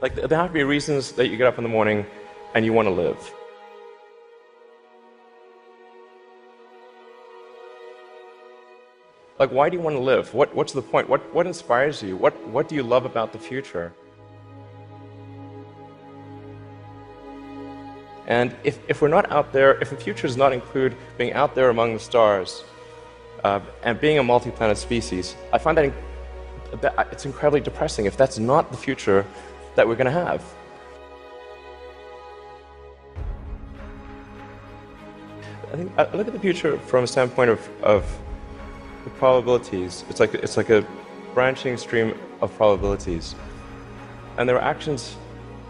Like, there have to be reasons that you get up in the morning and you want to live. Like, why do you want to live? What's the point? What inspires you? What do you love about the future? And if we're not out there, if the future does not include being out there among the stars and being a multi-planet species, I find that it's incredibly depressing if that's not the future that we're going to have. I think I look at the future from a standpoint of the probabilities. It's like a branching stream of probabilities, and there are actions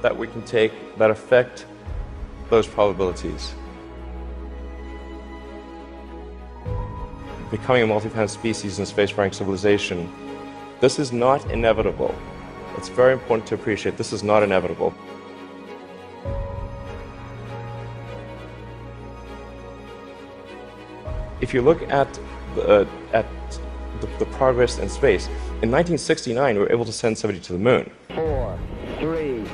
that we can take that affect those probabilities. Becoming a multi-planet species and spacefaring civilization, this is not inevitable. It's very important to appreciate this is not inevitable. If you look at the progress in space, in 1969 we were able to send somebody to the moon. 4, 3,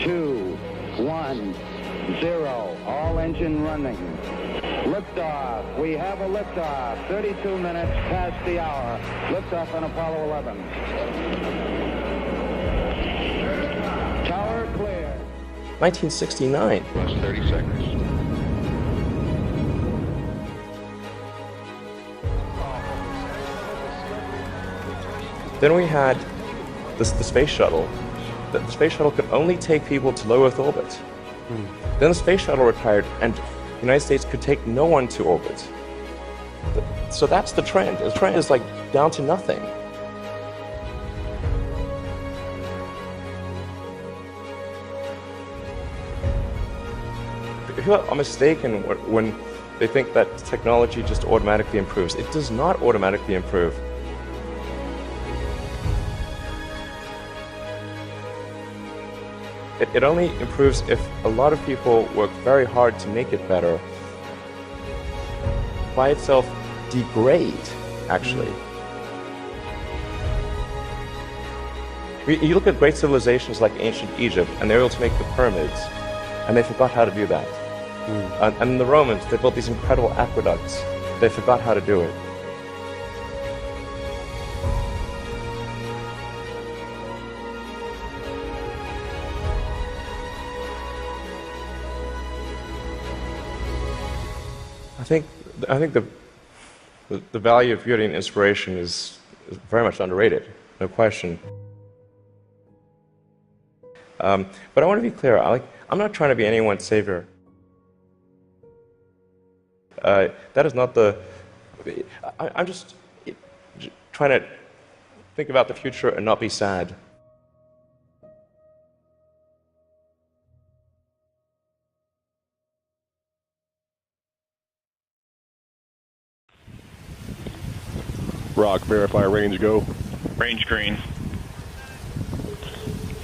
2, 1, 0. All engine running. Liftoff. We have a liftoff. 32 minutes past the hour. Liftoff on Apollo 11. Tower clear. 1969. Plus 30 seconds. Then we had the space shuttle. The space shuttle could only take people to low Earth orbit. Then the space shuttle retired, and the United States could take no one to orbit. So that's the trend. The trend is like down to nothing. People are mistaken when they think that technology just automatically improves. It does not automatically improve. It only improves if a lot of people work very hard to make it better. By itself, degrade, actually. You look at great civilizations like ancient Egypt, and they were able to make the pyramids, and they forgot how to do that. And the Romans, they built these incredible aqueducts. They forgot how to do it. I think the value of beauty and inspiration is very much underrated, no question. But I want to be clear. I'm not trying to be anyone's savior. That is not the. I'm just trying to think about the future and not be sad. Rock, verify range, go. Range green.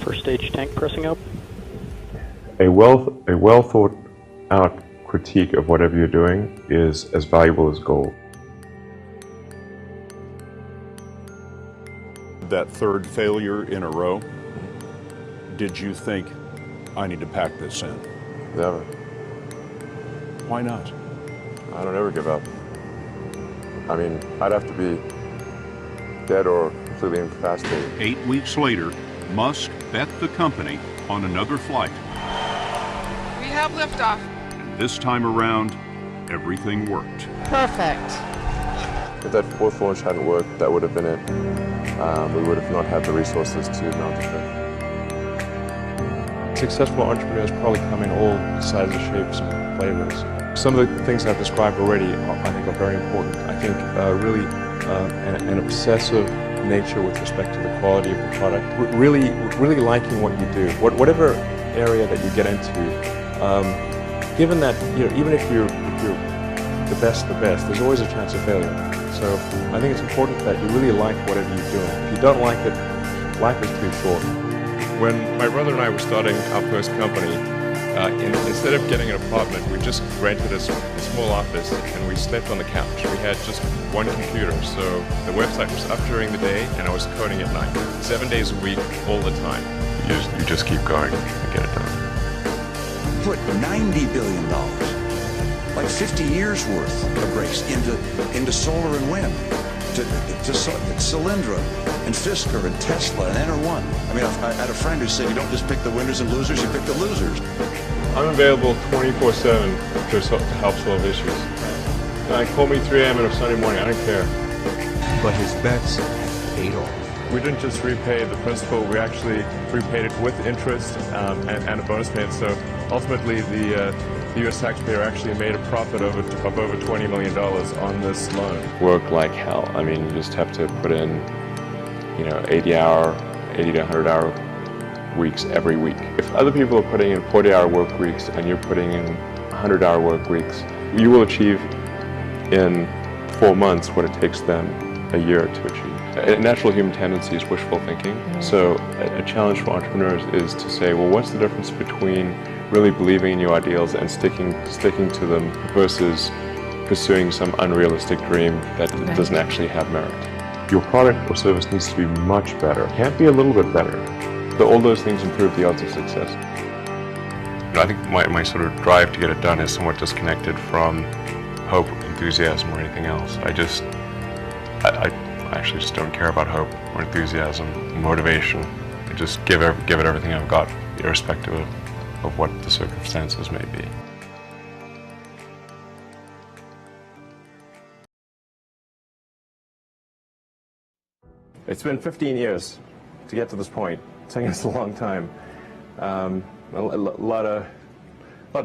First stage tank pressing up. A well thought out critique of whatever you're doing is as valuable as gold. That third failure in a row, did you think, I need to pack this in? Never. Why not? I don't ever give up. I mean, I'd have to be dead or completely incapacitated. 8 weeks later, Musk bet the company on another flight. We have liftoff. And this time around, everything worked. Perfect. If that fourth launch hadn't worked, that would have been it. We would have not had the resources to mount the ship. Successful entrepreneurs probably come in all sizes, shapes, and flavors. Some of the things I've described already, I think, are very important. I think really an obsessive nature with respect to the quality of the product. Really liking what you do, whatever area that you get into. Given that, even if you're the best, there's always a chance of failure. So I think it's important that you really like whatever you're doing. If you don't like it, life is too short. When my brother and I were starting our first company, instead of getting an apartment, we just rented a small office and we slept on the couch. We had just one computer, so the website was up during the day and I was coding at night, 7 days a week, all the time. You just keep going and get it done. Put $90 billion, like 50 years worth of brakes into solar and wind, to Solyndra and Fisker and Tesla and Enter1. I mean, I had a friend who said you don't just pick the winners and losers, you pick the losers. I'm available 24/7 to help solve issues. Call me 3 a.m. on a Sunday morning, I don't care. But his bets paid off. We didn't just repay the principal, we actually repaid it with interest and a bonus payment. So ultimately, the U.S. taxpayer actually made a profit of over $20 million on this loan. Work like hell. I mean, you just have to put in, 80 to 100-hour weeks every week. If other people are putting in 40-hour work weeks and you're putting in 100-hour work weeks, you will achieve in 4 months what it takes them a year to achieve. A natural human tendency is wishful thinking. So a challenge for entrepreneurs is to say, well, what's the difference between really believing in your ideals and sticking to them versus pursuing some unrealistic dream that doesn't actually have merit? Your product or service needs to be much better. It can't be a little bit better. All those things improve the odds of success. I think my sort of drive to get it done is somewhat disconnected from hope, enthusiasm, or anything else. I actually just don't care about hope or enthusiasm, motivation. I just give it everything I've got, irrespective of what the circumstances may be. It's been 15 years to get to this point. It's taken us a long time. A lot of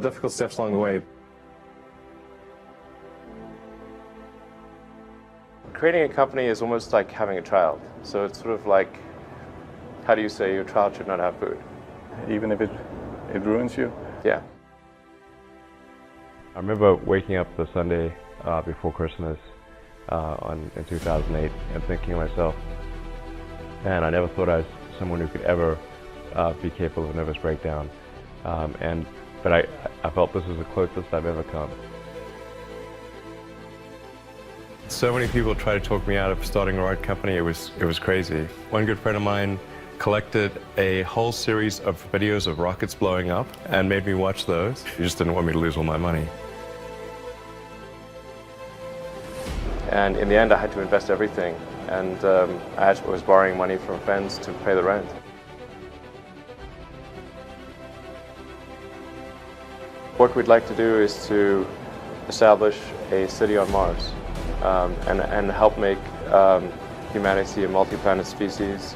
difficult steps along the way. Creating a company is almost like having a child. So it's sort of like, how do you say your child should not have food? Even if it ruins you? Yeah. I remember waking up the Sunday before Christmas in 2008 and thinking to myself, man, I never thought I was someone who could ever be capable of a nervous breakdown. But I felt this was the closest I've ever come. So many people tried to talk me out of starting a rocket company. It was crazy. One good friend of mine collected a whole series of videos of rockets blowing up and made me watch those. He just didn't want me to lose all my money. And in the end, I had to invest everything. And I was borrowing money from friends to pay the rent. What we'd like to do is to establish a city on Mars and help make humanity a multi-planet species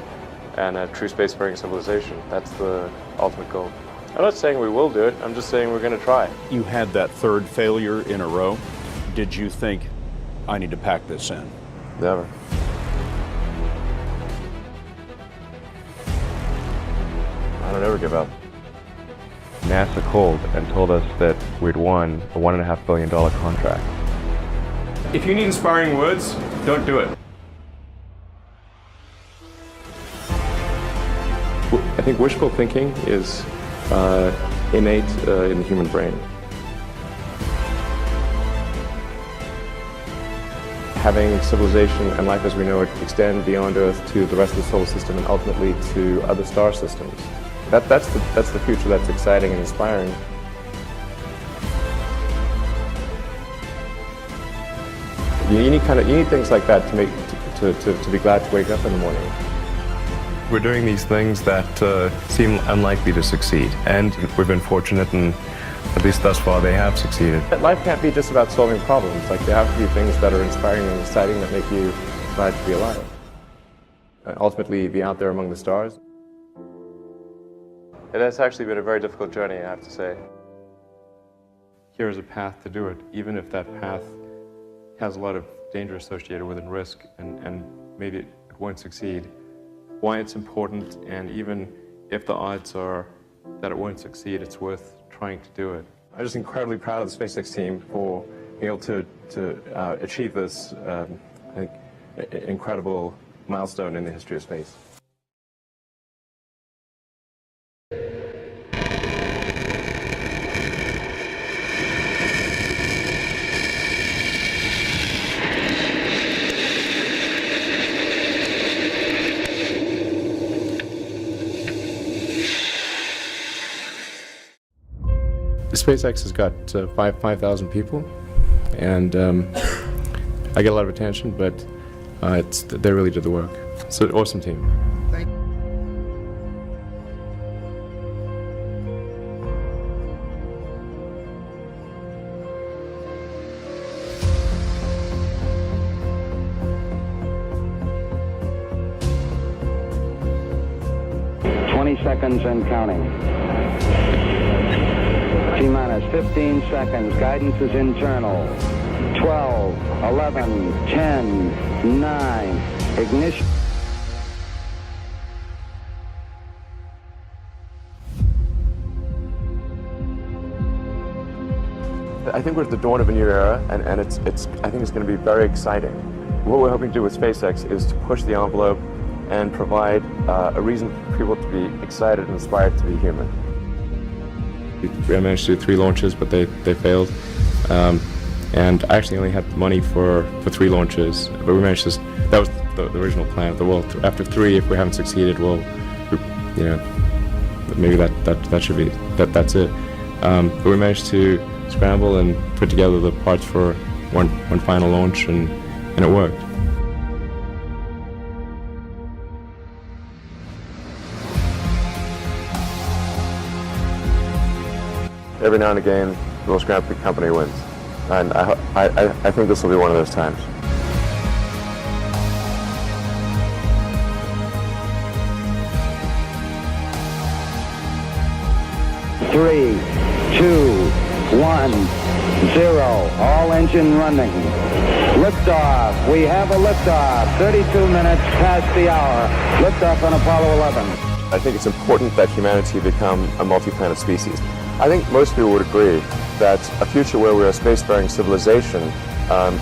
and a true spacefaring civilization. That's the ultimate goal. I'm not saying we will do it, I'm just saying we're going to try. You had that third failure in a row. Did you think, I need to pack this in? Never. I don't ever give up. NASA called and told us that we'd won a $1.5 billion contract. If you need inspiring words, don't do it. I think wishful thinking is innate in the human brain. Having civilization and life as we know it extend beyond Earth to the rest of the solar system and ultimately to other star systems. That's the future that's exciting and inspiring. You need things like that to be glad to wake up in the morning. We're doing these things that seem unlikely to succeed, and we've been fortunate, and at least thus far they have succeeded. Life can't be just about solving problems. Like, there have to be things that are inspiring and exciting that make you glad to be alive. And ultimately, be out there among the stars. It has actually been a very difficult journey, I have to say. Here is a path to do it, even if that path has a lot of danger associated with it and risk, and maybe it won't succeed. Why it's important, and even if the odds are that it won't succeed, it's worth trying to do it. I'm just incredibly proud of the SpaceX team for being able to achieve this, I think, incredible milestone in the history of space. SpaceX has got 5,000 people, and I get a lot of attention, but they really did the work. It's an awesome team. Thank you. Seconds and counting. T-minus 15 seconds. Guidance is internal. 12, 11, 10, 9. Ignition. I think we're at the dawn of a new era, and I think it's going to be very exciting. What we're hoping to do with SpaceX is to push the envelope and provide a reason for people to be excited and inspired to be human. We managed to do 3 launches, but they failed. And I actually only had money for 3 launches, but we managed to. That was the original plan. Well, after 3, if we haven't succeeded, well, you know, maybe that should be that's it. But we managed to scramble and put together the parts for one final launch, and it worked. Every now and again, the most scrappy company wins. And I think this will be one of those times. Three, 2, 1, 0. All engine running. Liftoff. We have a liftoff. 32 minutes past the hour. Liftoff on Apollo 11. I think it's important that humanity become a multi-planet species. I think most people would agree that a future where we're a spacefaring civilization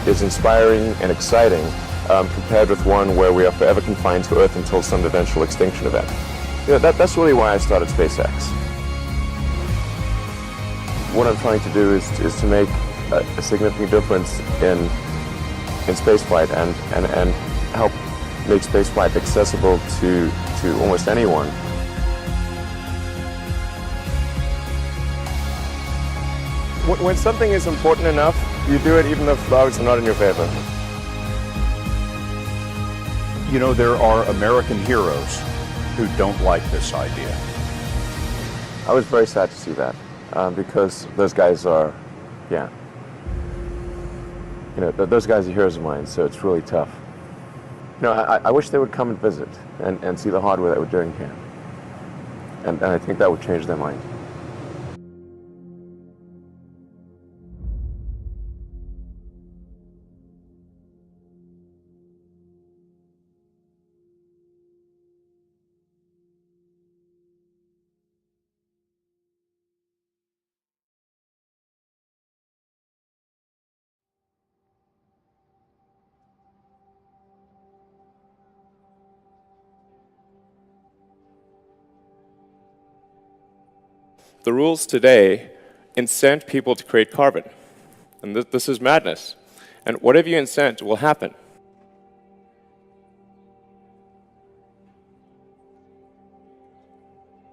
is inspiring and exciting compared with one where we are forever confined to Earth until some eventual extinction event. You know, that's really why I started SpaceX. What I'm trying to do is to make a significant difference in spaceflight and help make spaceflight accessible to almost anyone. When something is important enough, you do it even if the odds are not in your favor. You know, there are American heroes who don't like this idea. I was very sad to see that because those guys are, yeah. You know, those guys are heroes of mine, so it's really tough. You know, I wish they would come and visit and see the hardware that we're doing here. And I think that would change their mind. The rules today incent people to create carbon. And this is madness. And whatever you incent will happen.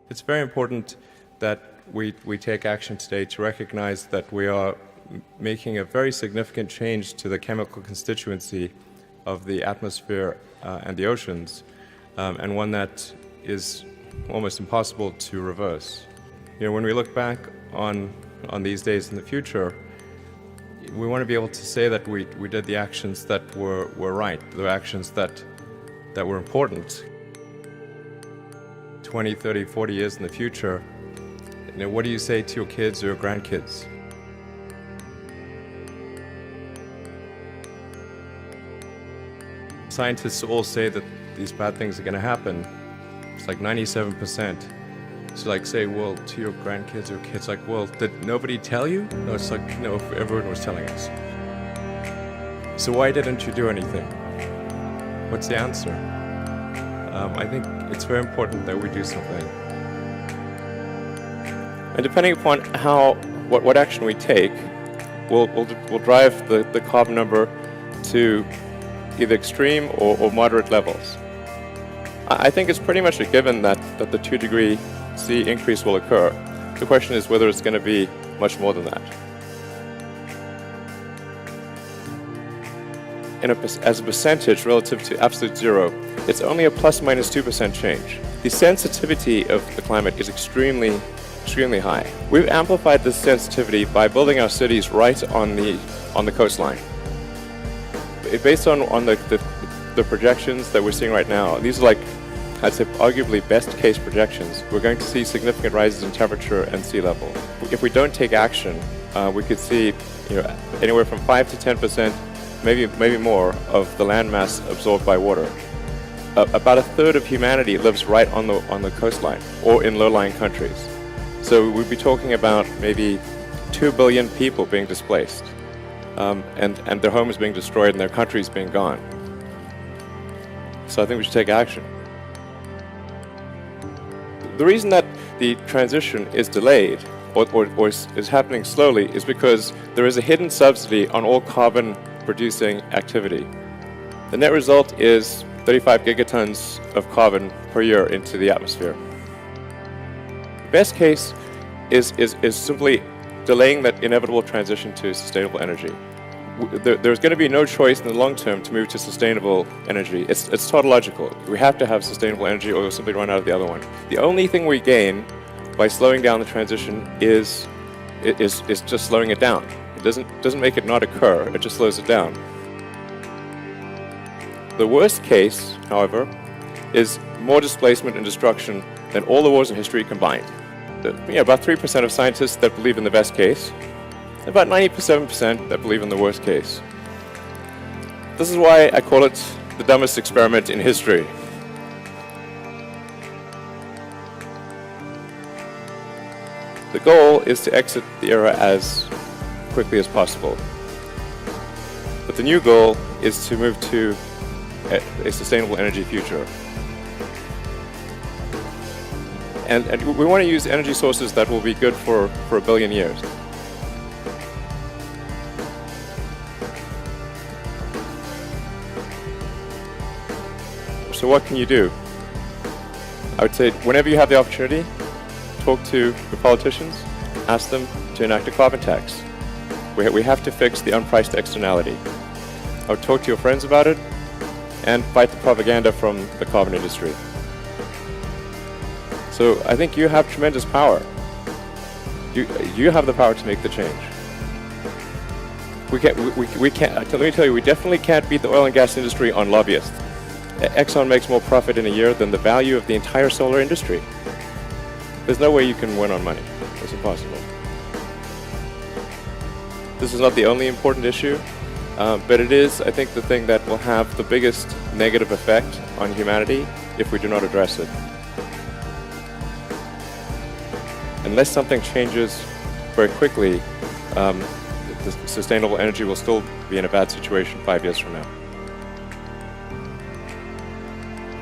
It's very important that we take action today to recognize that we are making a very significant change to the chemical constituency of the atmosphere and the oceans, and one that is almost impossible to reverse. You know, when we look back on these days in the future, we want to be able to say that we did the actions that were right, the actions that were important. 20, 30, 40 years in the future, you know, what do you say to your kids or your grandkids? Scientists all say that these bad things are going to happen. It's like 97%. So like say, well, to your grandkids or kids, like, well, did nobody tell you? No, it's like, no, everyone was telling us. So why didn't you do anything? What's the answer? I think it's very important that we do something. And depending upon what action we take, we'll drive the carbon number to either extreme or moderate levels. I think it's pretty much a given that the 2 degree C increase will occur. The question is whether it's going to be much more than that. As a percentage relative to absolute zero, it's only a plus minus 2% change. The sensitivity of the climate is extremely high. We've amplified this sensitivity by building our cities right on the coastline. Based on the projections that we're seeing right now, these are like, I'd say, arguably best case projections. We're going to see significant rises in temperature and sea level. If we don't take action, we could see anywhere from 5 to 10%, maybe more, of the land mass absorbed by water. About a third of humanity lives right on the coastline or in low-lying countries. So we'd be talking about maybe 2 billion people being displaced, and their homes being destroyed and their countries being gone. So I think we should take action. The reason that the transition is delayed or is happening slowly is because there is a hidden subsidy on all carbon-producing activity. The net result is 35 gigatons of carbon per year into the atmosphere. The best case is simply delaying that inevitable transition to sustainable energy. There's going to be no choice in the long term to move to sustainable energy. It's tautological. We have to have sustainable energy or we'll simply run out of the other one. The only thing we gain by slowing down the transition is just slowing it down. It doesn't make it not occur, it just slows it down. The worst case, however, is more displacement and destruction than all the wars in history combined. About 3% of scientists that believe in the best case, about 97% that believe in the worst case. This is why I call it the dumbest experiment in history. The goal is to exit the era as quickly as possible. But the new goal is to move to a sustainable energy future. And we want to use energy sources that will be good for 1 billion years. So what can you do? I would say whenever you have the opportunity, talk to the politicians, ask them to enact a carbon tax. We have to fix the unpriced externality. I would talk to your friends about it and fight the propaganda from the carbon industry. So I think you have tremendous power. You have the power to make the change. We can't. Let me tell you, we definitely can't beat the oil and gas industry on lobbyists. Exxon makes more profit in a year than the value of the entire solar industry. There's no way you can win on money. It's impossible. This is not the only important issue, but it is, I think, the thing that will have the biggest negative effect on humanity if we do not address it. Unless something changes very quickly, the sustainable energy will still be in a bad situation 5 years from now.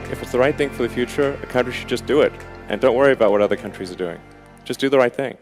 If it's the right thing for the future, a country should just do it. And don't worry about what other countries are doing. Just do the right thing.